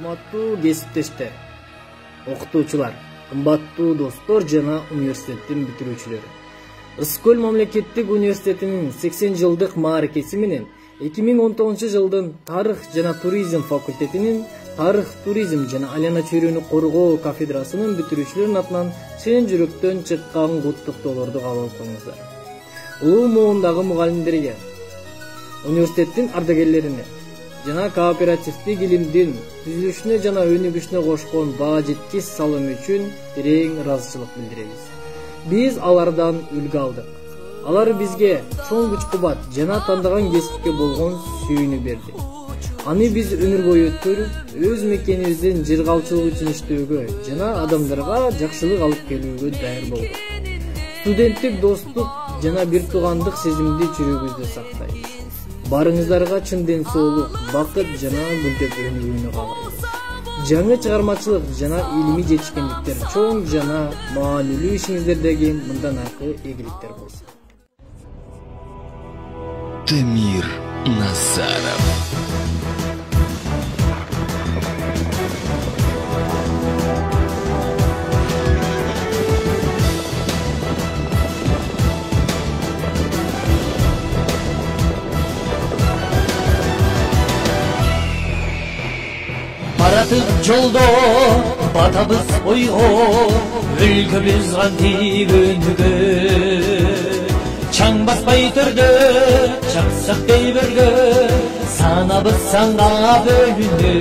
Урматтуу кесиптештер, окутуучулар, кымбаттуу достор жана университеттин бүтүрүүчүлөрү. Ысык-Көл мамлекеттик университетинин 80 жылдык мааракеси менен 2019 жылдын тарых жана туризм факультетинин тарых, туризм жана айлана чөйрөнү коргоо кафедрасынын бүтүрүүчүлөрүнүн атынан чын жүрөктөн чыккан куттуктоолорду кабыл алыңыздар. Улуу муундагы мугалимдерге, университеттин ардагерлерине жана кооперативдик илимдин түзүлүшүнө жана өнүгүшүнө кошкон баа жеткис салым үчүн терең ыраазычылык билдиребиз. Биз алардан үлгү алдык. Алар бизге чоң күч-кубат жана тандаган кесипке болгон сүйүүнү берди. Аны биз өмүр бою өткөрүп, өз мекенибиздин жыргалчылык үчүн иштөөгө жана адамдарга жакшылык алып келүүгө даяр болдук. Студенттик достук жана бир туугандык сезимди жүрөгүбүздө сактайбыз. Барыңыздарга чын ден соолук, бакыт жана гүлдөп өнүгүүнү каалайбыз. Жаңы чыгармачылык жана илимий жетишкендиктер чоң жана маанилүү ишиңиздердеги мындан аркы ийгиликтер болсун. Дамир Назаров. Baratып жолдо, батабыз ойго, өлкөбүз кантип өнүгө. Чаң баспай түрдө, чаксак дейбиргө, санабыз санга бөлүндү.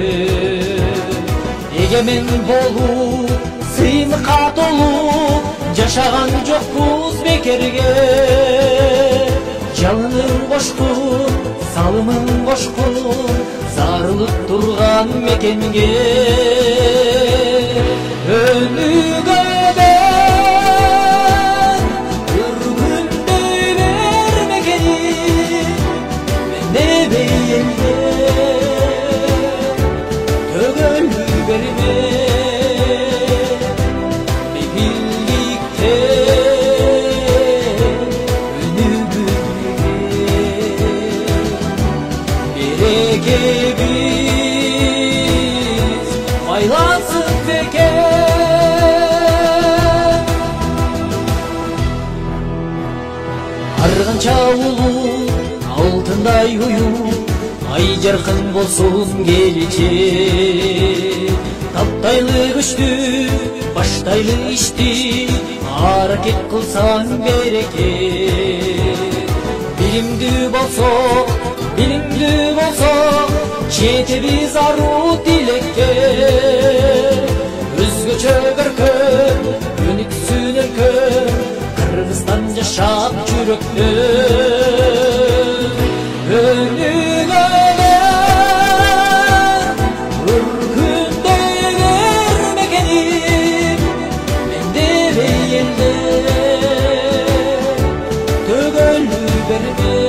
Эгемен болуу, сыймыкка толуу, жашаган жокпуз бекерге. Жалының кошкун, салымын кошкун, зарылып турган мекенге. Өнүгөдөн үргүндөй бермегени, менде бейелге төгөлү берме. Арганча улуу, алтындай уюу, ай жаркын болсун келечек. Таптайлы күчтү, баштайлы ишти, аракет кылсаң берекет. Билимдүү болсок, жетебиз аруу тилекке. Өзгөчө көркөм, өнүксүн өлкөм, Кыргызстан жашап жүрөктө. Өнүгөдөн үргүндөй бермегеним, менде бейелде төгөлү берме.